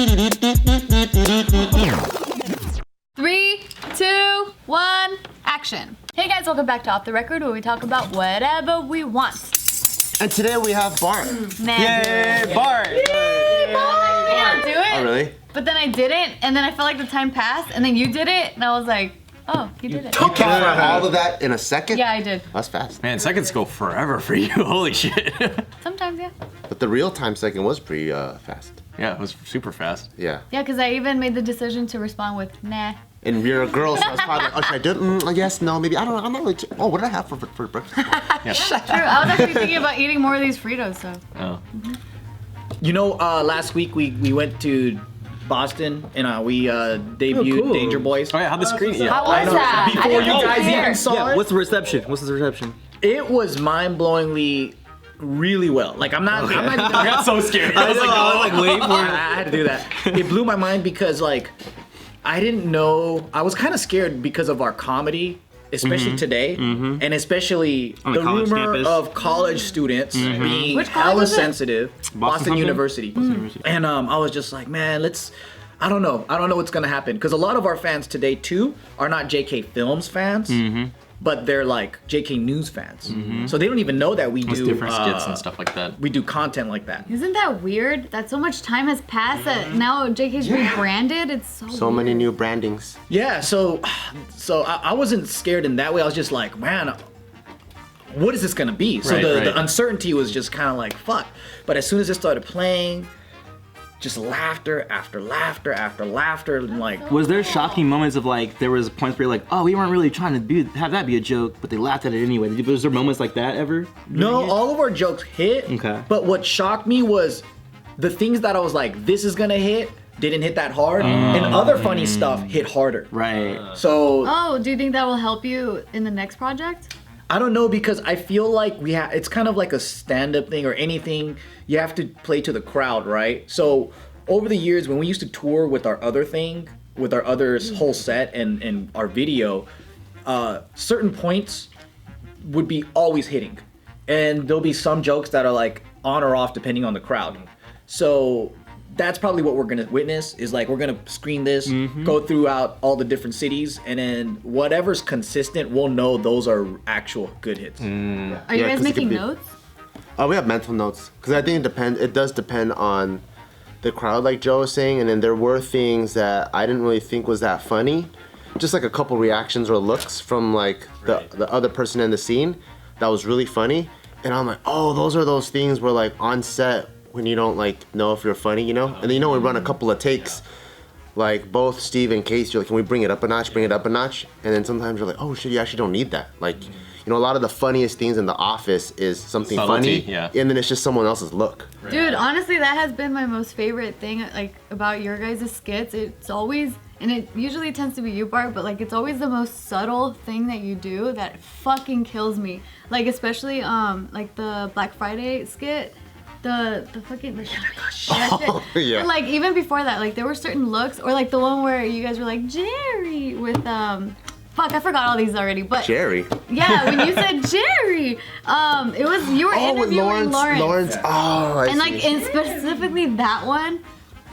3, 2, 1, action. Hey guys, welcome back to Off the Record, where we talk about whatever we want. And today we have Bart. Man. Yay, Bart! Yay, Bart! I didn't do it. Oh, really? But then I didn't, and then I felt like the time passed, and then you did it, and I was like, oh, you did it. You covered all of that in a second? Yeah, I did. That's fast. Man, seconds go forever for you. Holy shit. Sometimes, yeah. But the real time second was pretty fast. Yeah, it was super fast. Yeah. Yeah, because I even made the decision to respond with, nah. And you're a girl, so I was probably like, oh, should I do it? Yes, no, maybe. I don't know. I'm not really. Oh, what did I have for breakfast? True, I was actually thinking about eating more of these Fritos, so. Oh. You know, last week we went to Boston and we debuted Danger Boys. Oh yeah, how'd the screen? Yeah. How was that? Before you guys even saw Yeah, it, what's the reception? What's the reception? it was mind-blowingly really well. Like I'm not I got so scared. I was like, waiting for it. I had to do that. It blew my mind because like I didn't know. I was kind of scared because of our comedy, especially today, and especially On the the college rumor campus. of college students being Which college hella was it? sensitive. Boston something? University. And I was just like, man, I don't know what's gonna happen because a lot of our fans today too are not JK Films fans. But they're like JK News fans, so they don't even know that we do different skits and stuff like that. We do content like that. Isn't that weird that so much time has passed that now JK's rebranded? It's so So many weird. new brandings. Yeah, so I wasn't scared in that way. I was just like, man, what is this gonna be? So Right, the right. uncertainty was just kind of like, fuck. But as soon as it started playing, just laughter after laughter after laughter, and like, Was there shocking moments of like, there was points where you're like, oh, we weren't really trying to have that be a joke, but they laughed at it anyway. Was there moments like that ever? no, all of our jokes hit. Okay. But what shocked me was the things that I was like, this is gonna hit, didn't hit that hard, and other funny stuff hit harder. Right. So Oh, do you think that will help you in the next project? I don't know because I feel like it's kind of like a stand-up thing or anything. You have to play to the crowd, right? So over the years when we used to tour with our other thing, with our other whole set and our video, certain points would be always hitting. And there'll be some jokes that are like on or off depending on the crowd. So that's probably what we're gonna witness is like we're gonna screen this, go throughout all the different cities, and then whatever's consistent, we'll know those are actual good hits. Are you Yeah, guys 'cause it making could be- notes? We have mental notes because I think it does depend on the crowd, like Joe was saying, and then there were things that I didn't really think was that funny, just like a couple reactions or looks from like the other person in the scene that was really funny, and I'm like, oh, those are those things where like on set when you don't like know if you're funny, you know, and then we run a couple of takes. Like both Steve and Casey, you're like, can we bring it up a notch, and then sometimes you're like, oh shit, you actually don't need that. Like, you know, a lot of the funniest things in The Office is something Subtlety, funny, yeah. and then it's just someone else's look. Dude, honestly, that has been my most favorite thing, like, about your guys' skits. It's always, and it usually tends to be you, Bart, but, like, it's always the most subtle thing that you do that fucking kills me. Like, especially, like, the Black Friday skit. The fucking that shit. Yeah. And like even before that, like there were certain looks, or like the one where you guys were like Jerry with fuck, I forgot all these already, but Jerry. yeah, when you said Jerry, it was you were with interviewing Lawrence. Oh, I and see. like in specifically that one,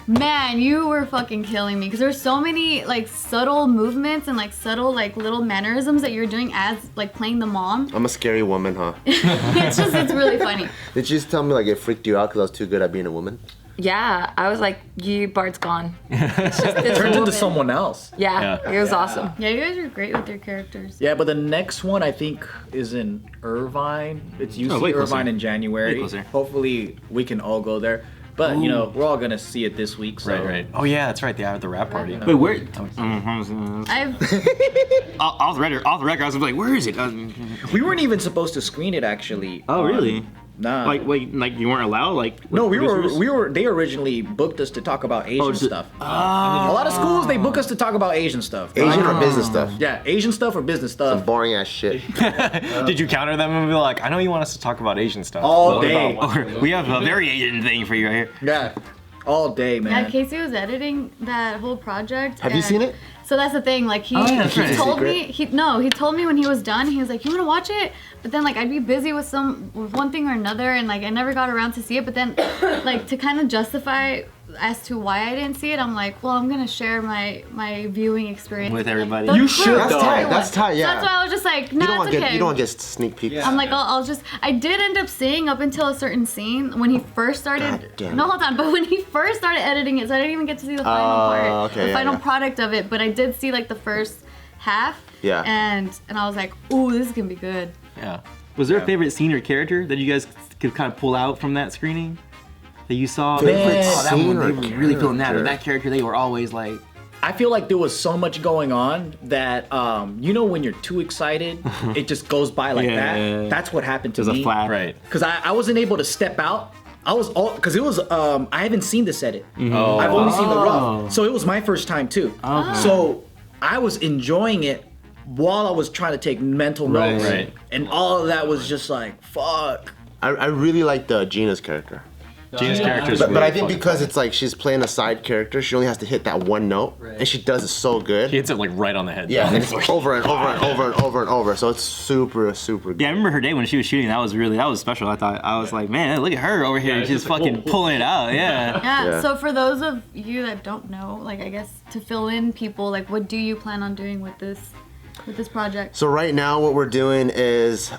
man, you were fucking killing me because there's so many like subtle movements and like subtle like little mannerisms that you're doing as like playing the mom. I'm a scary woman, huh? It's really funny. Did you just tell me like it freaked you out because I was too good at being a woman? Yeah, I was like, Bart's gone. It's just this Turns into woman. someone else. Yeah, it was awesome. Yeah, you guys are great with your characters. Yeah, but the next one I think is in Irvine. It's UC way closer. Irvine in January. Way closer. Hopefully we can all go there. But you know, we're all gonna see it this week. So. Right. Oh yeah, that's right. The rap party. Wait, where? I've Off the record, I was like, where is it? We weren't even supposed to screen it actually. Oh, really? Nah. Like, wait, like you weren't allowed? Like, No, we producers? were. They originally booked us to talk about Asian just- stuff. A lot of schools they book us to talk about Asian stuff. Asian or business stuff? Yeah, Asian stuff or business Some stuff. boring ass shit. Did you counter them and be like, I know you want us to talk about Asian stuff. All What day. about- We have a very Asian thing for you right here. Yeah, all day, Yeah, man. Casey was editing that whole project. Have you and seen it? So that's the thing. Like he that's right. told me, he told me when he was done. He was like, "You want to watch it?" But then like I'd be busy with one thing or another, and like I never got around to see it. But then, like to kind of justify as to why I didn't see it, I'm like, well, I'm gonna share my viewing experience With everybody. The You crew. should, That's though. tight. That's tight. So Yeah. that's why I was just like, you nah, don't want it's to okay. get get sneak peeks. I'm like, I'll just. I did end up seeing up until a certain scene when he first God started. damn No, it. hold on. But when he first started editing it, so I didn't even get to see the final part, okay, the yeah, final yeah. product of it. But I did see like the first half. Yeah. And I was like, ooh, this is gonna be good. Yeah. Was there a favorite scene or character that you guys could kind of pull out from that screening that you saw? Favorite Oh, that scene one, or they were really feeling that. character? Or that character, they were always like, I feel like there was so much going on that you know when you're too excited, it just goes by like Yeah. that. That's what happened to there's me. a flash. Right. Because I wasn't able to step out. I was all because it was I haven't seen this edit. Oh. I've only seen the rough, so it was my first time too. Okay. So I was enjoying it while I was trying to take mental notes, Right. and all of that was just like fuck. I really like the Gina's character. Gina's character is But really I think fun. because it's like she's playing a side character, she only has to hit that one note, and she does it so good. He hits it like right on the head. Yeah, and it's over and over and over and over and over. So it's super good. Yeah, I remember her day when she was shooting. That was special. I was like, man, look at her over here, it's just just like, fucking whoa. pulling it out. Yeah. Yeah, Yeah. so for those of you that don't know, like I guess to fill in people, like what do you plan on doing with this project? So right now what we're doing is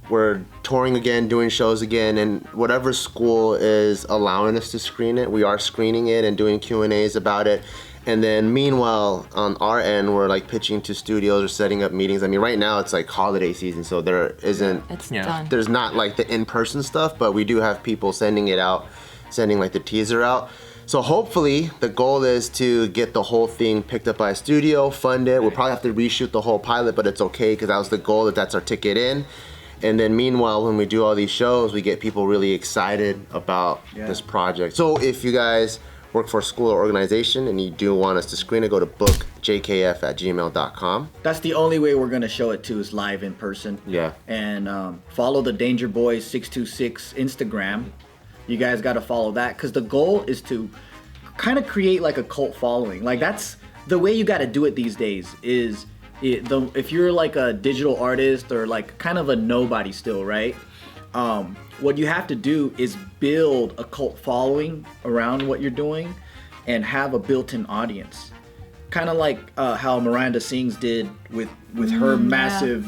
we're touring again, doing shows again, and whatever school is allowing us to screen it, we are screening it and doing Q&As about it. And then meanwhile, on our end, we're like pitching to studios or setting up meetings. I mean, right now it's like holiday season, so there isn't, It's Yeah. done. there's not like the in-person stuff, but we do have people sending it out, sending like the teaser out. So hopefully the goal is to get the whole thing picked up by a studio, fund it. We'll probably have to reshoot the whole pilot, but it's okay because that was the goal, that's our ticket in. And then meanwhile, when we do all these shows, we get people really excited about this project. So if you guys work for a school or organization and you do want us to screen it, go to bookjkf@gmail.com. That's the only way we're gonna show it to is live in person. Yeah. And follow the Danger Boys 626 Instagram. You guys got to follow that because the goal is to kind of create like a cult following. Like that's the way you got to do it these days. If you're like a digital artist or like kind of a nobody still, right? What you have to do is build a cult following around what you're doing and have a built-in audience. Kind of like how Miranda Sings did with her massive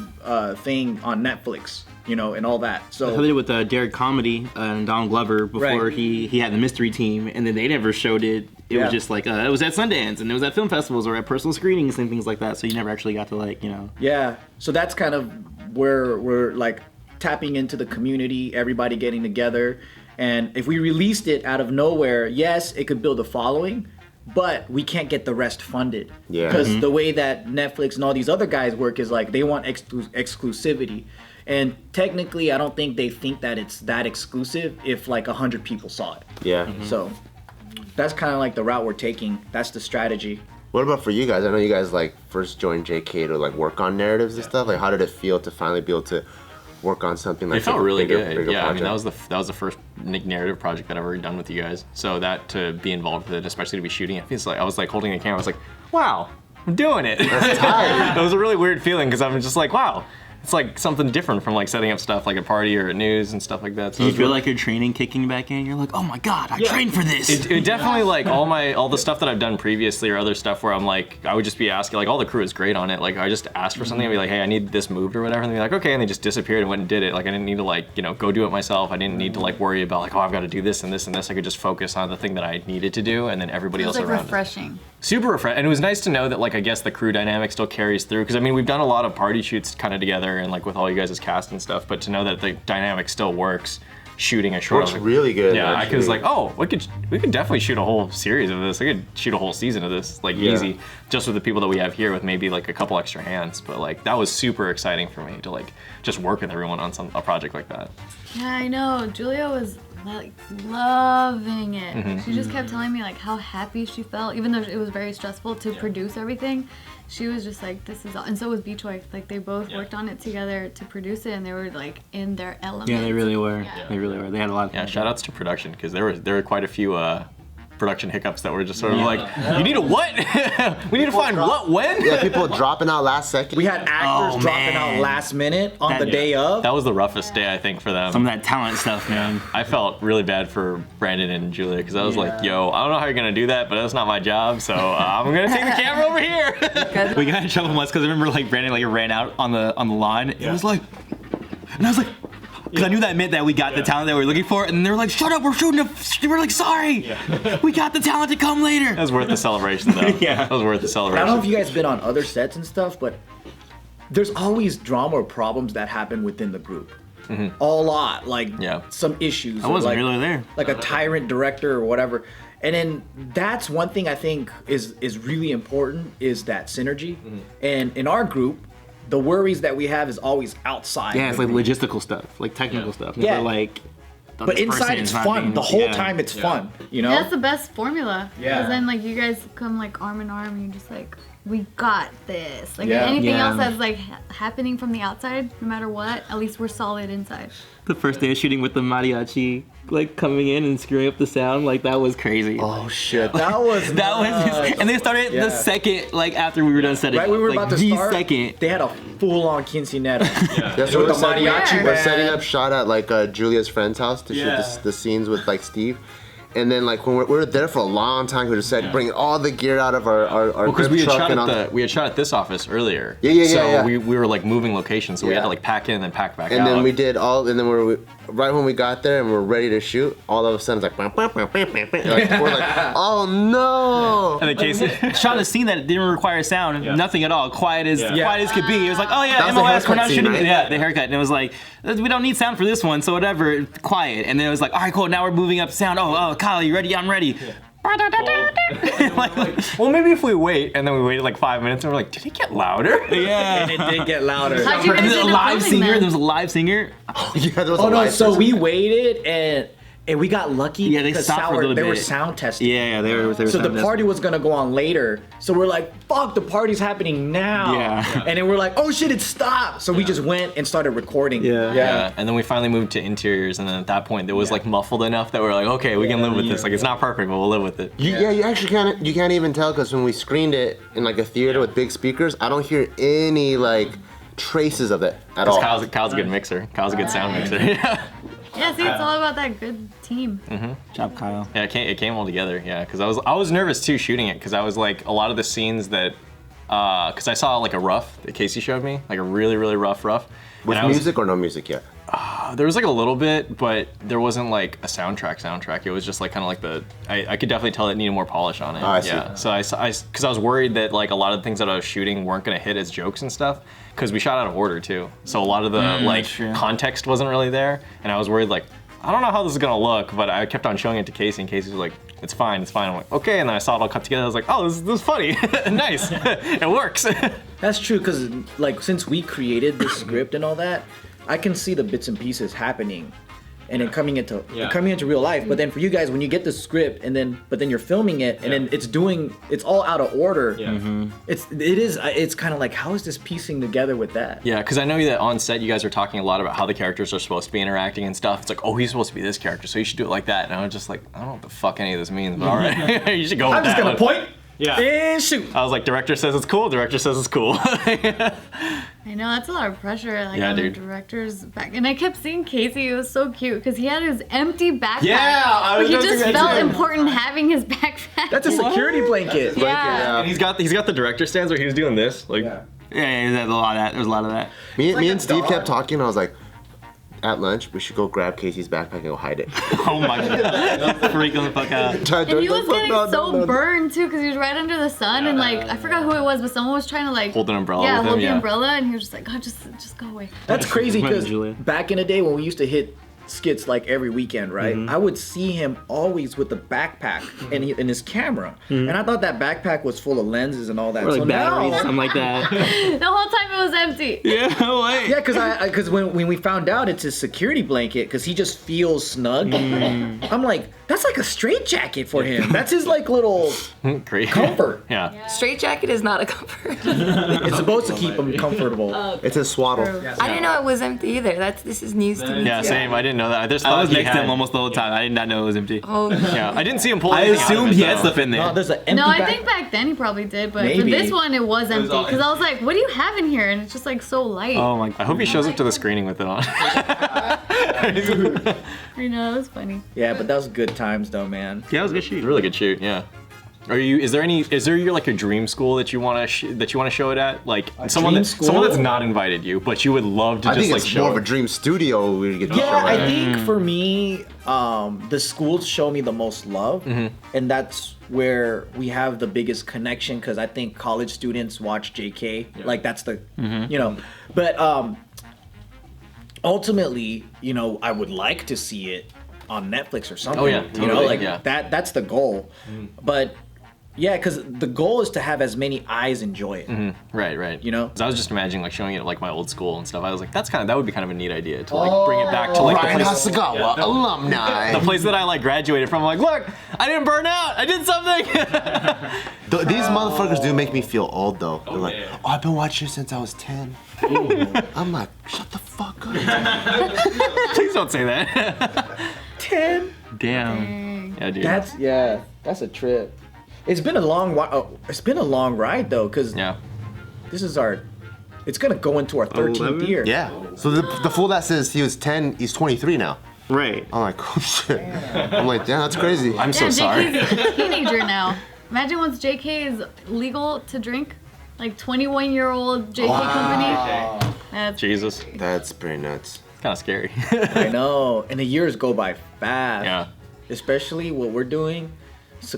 thing on Netflix, you know, and all that. That's how So they did with Derek Comedy and Donald Glover before Right. he had the mystery team, and then they never showed it. It Yeah. was just like it was at Sundance and it was at film festivals or at personal screenings and things like that. So you never actually got to like, you know. yeah, so that's kind of where we're like tapping into the community, everybody getting together. And if we released it out of nowhere, yes, it could build a following, but we can't get the rest funded. Yeah. Because the way that Netflix and all these other guys work is like they want exclusivity. And technically, I don't think they think that it's that exclusive if like 100 people saw it. Yeah. So that's kind of like the route we're taking. That's the strategy. What about for you guys? I know you guys like first joined JK to like work on narratives and stuff. Like how did it feel to finally be able to work on something like It felt a really bigger good. Yeah, I mean project? that was the first narrative project that I've ever done with you guys. So that to be involved with it, especially to be shooting it, feels like I was like holding the camera. I was like, wow, I'm doing it. That's tight. It was a really weird feeling because I'm just like, wow, it's like something different from like setting up stuff like at party or at news and stuff like that. So Do it you was feel really- like your training kicking back in? You're like, oh my god, I trained for this. It definitely like all the stuff that I've done previously or other stuff where I'm like I would just be asking like all the crew is great on it, like I just asked for something and be like, hey, I need this moved or whatever, and they'd be like, okay, and they just disappeared and went and did it. Like I didn't need to like, you know, go do it myself. I didn't need to like worry about like, oh, I've got to do this and this and this. I could just focus on the thing that I needed to do, and then everybody It was else like around it. refreshing. Super refreshing, and it was nice to know that like I guess the crew dynamic still carries through, because I mean we've done a lot of party shoots kind of together and like with all you guys as cast and stuff, but to know that the dynamic still works shooting a short. Works really good, Yeah, I actually. was like, oh, we could definitely shoot a whole series of this. I could shoot a whole season of this, like Yeah. easy, just with the people that we have here, with maybe like a couple extra hands. But like that was super exciting for me to like just work with everyone on a project like that. Yeah, I know. Julia was like loving it. Mm-hmm. She just kept telling me like how happy she felt, even though it was very stressful to produce everything. She was just like, this is all. And so was Beach Wife. Like they both worked on it together to produce it, and they were like in their element. Yeah, they really were. Yeah. They really were. They had a lot of Yeah, fun. shout outs to production, because there were quite a few production hiccups that were just sort of like, you need a what? We need to find what when? Yeah, people dropping out last second. We had actors dropping out last minute on the day of. That was the roughest day, I think, for them. Some of that talent stuff, man. I felt really bad for Brandon and Julia because I was like, yo, I don't know how you're gonna do that, but that's not my job, so I'm gonna take the camera over here. We got in trouble once because I remember like Brandon like ran out on the line. It was like, and I was like, because I knew that meant that we got the talent that we were looking for, and they were like, shut up, we're shooting we're like, sorry, we got the talent to come later. That was worth the celebration, though. That was worth the celebration. I don't know if you guys been on other sets and stuff, but there's always drama or problems that happen within the group. A lot, like some issues. I wasn't like, really there. Like a tyrant director or whatever. And then that's one thing I think is really important is that synergy. And in our group, the worries that we have is always outside. Yeah, it's like logistical stuff, like technical stuff. Never like. But inside it's fun. The whole time it's fun. You know. That's the best formula. Yeah. Because then like you guys come like arm in arm and you're just like, we got this. Like anything else that's like happening from the outside, no matter what, at least we're solid inside. The first day of shooting with the mariachi, like coming in and screwing up the sound, like that was crazy. Oh shit. That was and they started the second, like after we were done setting. Right, we were like, about to the start. second. They had a full-on quinceanera. So With the mariachi we're band. setting up shot at like Julia's friend's house to shoot the scenes with like Steve. And then like when we were there for a long time, we just said bringing all the gear out of our because grip truck and all we had shot at this office earlier. Yeah. So we were like moving locations, so we had to like pack in and then pack back out. And then we did and then right when we got there and we're ready to shoot, all of a sudden it's like, we're like, oh no! And the case shot a scene that didn't require sound, nothing at all, quiet as could be. It was like, oh yeah, That was the MOS, we're haircut not scene, shooting. right? Yeah, the haircut, and it was like, we don't need sound for this one, so whatever, quiet. And then it was like, all right, cool, now we're moving up sound. Oh, Kyle, you ready? I'm ready. Well, maybe if we wait, and then we waited like 5 minutes, and we're like, did it get louder? Yeah. And it did get louder. How'd you guys And there's a end up live filming singer. then? There was a live singer. Yeah, there was Oh a no! live So person. we waited and we got lucky. Yeah, they because stopped for a little they were bit. sound testing. Yeah, they were. So the party was gonna go on later. So we're like, fuck, the party's happening now. Yeah. And then we're like, oh shit, it stopped. So we just went and started recording. Yeah. And then we finally moved to interiors, and then at that point, it was like muffled enough that we're like, okay, we can live with this. Like, it's not perfect, but we'll live with it. You actually can't even tell because when we screened it in like a theater with big speakers, I don't hear any like traces of it at all. Kyle's a good mixer. Kyle's a good sound mixer. Yeah, see, it's all about that good team. Job, Kyle. Yeah, it came all together. Yeah, because I was nervous too shooting it because I was like a lot of the scenes that because I saw like a rough that Casey showed me, like a really rough. With And I was- music or no music yet? There was like a little bit, but there wasn't like a soundtrack. It was just like kind of like I could definitely tell it needed more polish on it. Oh, I see. Yeah. So because I was worried that like a lot of the things that I was shooting weren't gonna hit as jokes and stuff. Because we shot out of order too. So a lot of the like true. context wasn't really there, and I was worried like I don't know how this is gonna look, but I kept on showing it to Casey, and Casey was like, it's fine. I'm like, okay, and then I saw it all cut together. I was like, oh, this is funny, nice, it works. That's true, because like since we created this script and all that, I can see the bits and pieces happening, and then coming into real life. But then for you guys, when you get the script and then you're filming it and then it's all out of order. It's kind of like, how is this piecing together with that? Yeah, because I know that on set you guys are talking a lot about how the characters are supposed to be interacting and stuff. It's like, oh, he's supposed to be this character, so you should do it like that. And I was just like, I don't know what the fuck any of this means, but all right, you should go with I'm just that gonna one. point Yeah. and shoot. I was like, director says it's cool. Director says it's cool. I know, that's a lot of pressure, like Yeah, on dude. the director's back. And I kept seeing Casey, it was so cute, because he had his empty backpack. Yeah, I but was he just just thinking felt that too. important having his backpack. That's a security blanket. Yeah. And he's got the director stands where he was doing this, like. Yeah. Yeah, there's a lot of that. There's a lot of that. Me and Steve kept talking. I was like, at lunch, we should go grab Casey's backpack and go hide it. Oh my god. Freaking the fuck out. And he was getting so burned too, because he was right under the sun, and like I forgot who it was, but someone was trying to like Hold an umbrella Yeah, with him, hold the yeah. umbrella, and he was just like, oh, just go away. That's crazy because Julia. back in the day when we used to hit skits like every weekend, right? I would see him always with the backpack and his camera, and I thought that backpack was full of lenses and all that. Or like so batteries, now, something like that. The whole time it was empty. Yeah, wait. yeah, because when we found out it's his security blanket, because he just feels snug. I'm like, That's like a straitjacket for him. That's his like little Great. comfort. Yeah. Straight jacket is not a comfort. It's supposed to keep him comfortable. It's a swaddle. I didn't know it was empty either. This is news to me. Yeah, too. same. I didn't know that. I just I thought was he next to him had- almost the whole time. I did not know it was empty. Oh, Yeah, I didn't see him pull. I anything out of assumed it, he had though. stuff in there. No, there's an empty No, I bag. think back then he probably did, but for Maybe. this one it was empty all because I was like, what do you have in here? And it's just like so light. Oh my. I hope he shows up to the screening with it on. I know, it was funny. Yeah, but that was good times though, man. Yeah, it was a good shoot. Really good shoot. Yeah. Is there your like a dream school that you want to show it at? Like someone dream someone school? that's not invited you, but you would love to I just think like it's show more of it. a dream studio we get to show Yeah, it. I think for me, the schools show me the most love, and that's where we have the biggest connection because I think college students watch JK. Like that's the, but ultimately, I would like to see it on Netflix or something. Oh, yeah, totally, like yeah. that's the goal. But yeah, because the goal is to have as many eyes enjoy it. Right. You know? 'Cause I was just imagining like showing it at like my old school and stuff. I was like, that would be kind of a neat idea to like bring it back to like Ryan the place. Hasegawa, alumni. The place that I like graduated from. I'm like, look, I didn't burn out. I did something. These motherfuckers do make me feel old though. They're like, oh, I've been watching you since I was 10. I'm like, shut the fuck up. Please don't say that. 10. Damn. Yeah, dude. That's a trip. It's been a long it's been a long ride though, because Yeah. this is it's gonna go into our 13th 11? year. Yeah. So the fool that says he was 10, he's 23 now. Right. I'm like, oh shit. I'm like, damn, that's crazy. I'm so sorry. JK's a teenager now. Imagine once JK is legal to drink, like 21-year-old JK company. That's Jesus. That's pretty nuts. It's kind of scary. I know, and the years go by fast. Yeah. Especially what we're doing, it's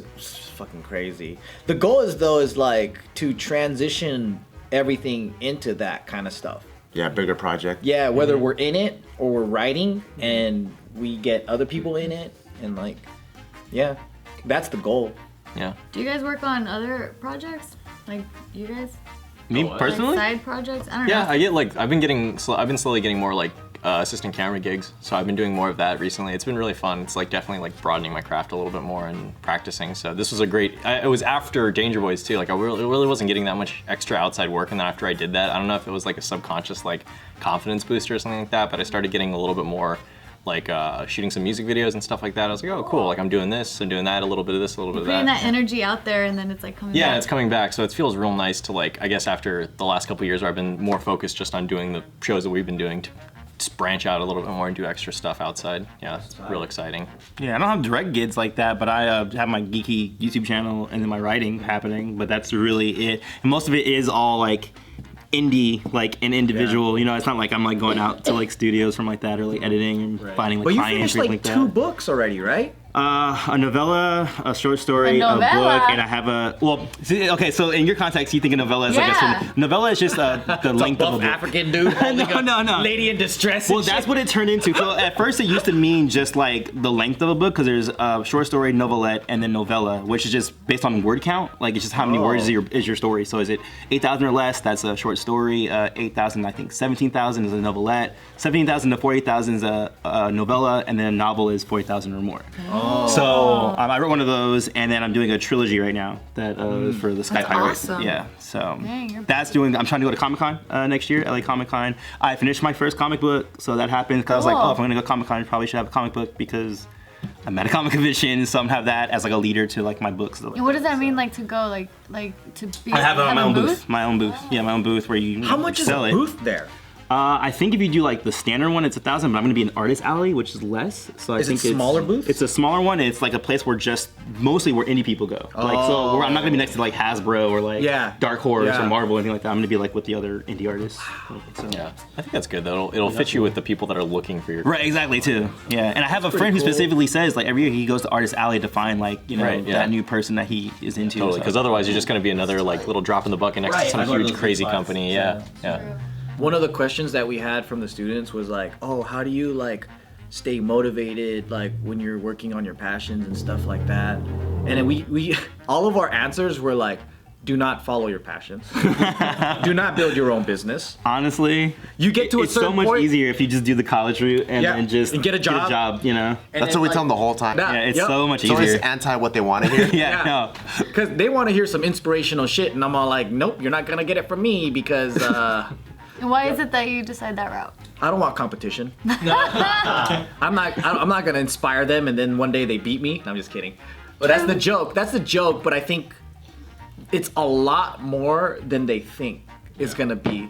fucking crazy. The goal is like to transition everything into that kind of stuff. Yeah, bigger project. Yeah, whether we're in it or we're writing and we get other people in it, and like, yeah, that's the goal. Yeah. Do you guys work on other projects? Like you guys? Me Like personally? side projects? I don't Yeah, know. I get like I've been slowly getting more like assistant camera gigs. So I've been doing more of that recently. It's been really fun. It's like definitely like broadening my craft a little bit more and practicing. So this was a great. It was after Danger Boys too. Like I really wasn't getting that much extra outside work, and then after I did that, I don't know if it was like a subconscious like confidence booster or something like that, but I started getting a little bit more like shooting some music videos and stuff like that. I was like, oh cool, like I'm doing this and doing that, a little bit of this, a little bit of Putting that. that energy out there and then it's like coming Yeah, back. it's coming back, so it feels real nice to like, I guess after the last couple of years where I've been more focused just on doing the shows that we've been doing, to just branch out a little bit more and do extra stuff outside. Yeah, it's real exciting. Yeah, I don't have direct gigs like that, but I have my geeky YouTube channel and then my writing happening, but that's really it. And most of it is all like indie, like an individual, it's not like I'm like going out to like studios from like that or like editing and finding like But you clients finished or like anything two like that. books already, right? A novella, a short story, A a novella? book, and I have okay, so in your context, you think a novella is Yeah. novella is just the length of a book. African dude. No. Lady in distress. Well, that's what it turned into. So at first it used to mean just like the length of a book, because there's a short story, novelette, and then novella, which is just based on word count. Like it's just how many words is your story. So is it 8,000 or less? That's a short story. 8,000, I think 17,000 is a novelette. 17,000 to 48,000 is a novella, and then a novel is 40,000 or more. So I wrote one of those, and then I'm doing a trilogy right now that for the Sky That's Pirate. awesome. Yeah, so Dang, you're I'm trying to go to Comic-Con next year, LA Comic-Con. I finished my first comic book, so that happened. Cause I was like, Cool. if I'm gonna go Comic-Con, I probably should have a comic book because I'm at a comic convention, so I'm gonna have that as like a leader to like my books. And what does that mean, like to go, like to be? I have my own a booth. My own booth. Yeah, my own booth where you How much is sell a it. booth there? I think if you do like the standard one, it's 1,000, but I'm gonna be in Artist Alley, which is less. So I Is it think smaller booths? It's a smaller one. It's like a place where mostly where indie people go. I'm not gonna be next to like Hasbro or like Dark Horse Yeah. or Marvel or anything like that. I'm gonna be like with the other indie artists. So. Yeah, I think that's good though. It'll fit you with the people that are looking for your. Right, exactly too. Yeah, and I have a friend who specifically says like every year he goes to Artist Alley to find like Right, yeah. that new person that he is into. Totally, so. because otherwise you're just going to be another like little drop in the bucket next to some I've heard huge those crazy spots. company. Yeah. One of the questions that we had from the students was like, oh, how do you like stay motivated like when you're working on your passions and stuff like that? And then we all of our answers were like, do not follow your passions. Do not build your own business. Honestly, You get to a it's certain so much point, easier if you just do the college route and then just and get a job. you know? and That's then, what we like, tell them the whole time. that- Yeah, it's Yep. so much It's always easier. anti what they want to hear. Yeah, no. Because they want to hear some inspirational shit, and I'm all like, nope, you're not gonna get it from me because And why is it that you decide that route? I don't want competition. I'm not gonna inspire them, and then one day they beat me. No, I'm just kidding. But that's the joke. That's the joke. But I think it's a lot more than they think it's gonna be.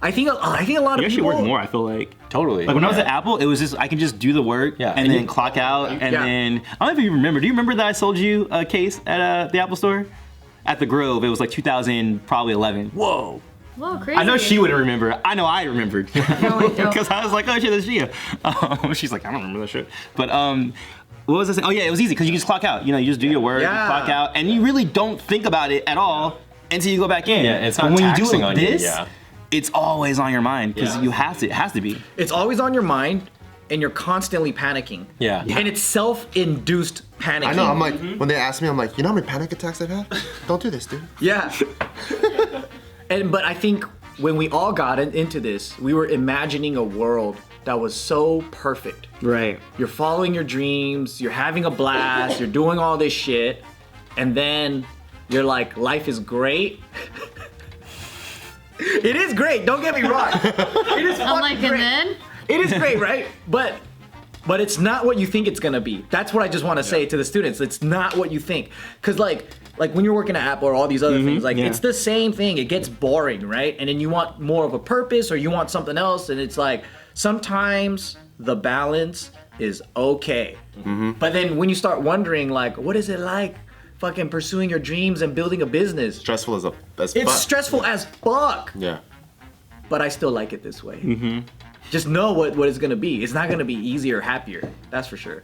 I think a lot You of actually people work more, I feel like. Totally. Like when I was at Apple, it was just I could just do the work Yeah. and And then you- clock out and Yeah. then I don't know if you remember. Do you remember that I sold you a case at the Apple store? At the Grove, it was like 2011. Whoa. Whoa, crazy. I know she wouldn't remember. I know I remembered. No, I don't. Because I was like, oh shit, that's Gia. She's like, I don't remember that shit. But what was I saying? Oh yeah, it was easy because you just clock out. You know, you just do your work, you Yeah. clock out, and you really don't think about it at all until you go back in. Yeah, it's But not when you do taxing it on like you, this, yeah. it's always on your mind because Yeah. you have to. It has to be. It's always on your mind, and you're constantly panicking. Yeah. And it's self-induced panicking. I know. I'm like, when they ask me, I'm like, you know how many panic attacks I've had? Don't do this, dude. Yeah. But I think when we all got into this, we were imagining a world that was so perfect. Right. You're following your dreams, you're having a blast, you're doing all this shit, and then you're like, life is great. It is great, don't get me wrong. It is I'm fucking like, great. and then? It is great, right? But it's not what you think it's gonna be. That's what I just want to say to the students. It's not what you think. Cause like when you're working at Apple or all these other things, like yeah. it's the same thing. It gets boring, right? And then you want more of a purpose or you want something else, and it's like sometimes the balance is okay. But then when you start wondering, like, what is it like fucking pursuing your dreams and building a business? Stressful as It's fuck. stressful as fuck. Yeah. But I still like it this way. Just know what it's gonna be. It's not gonna be easier or happier. That's for sure.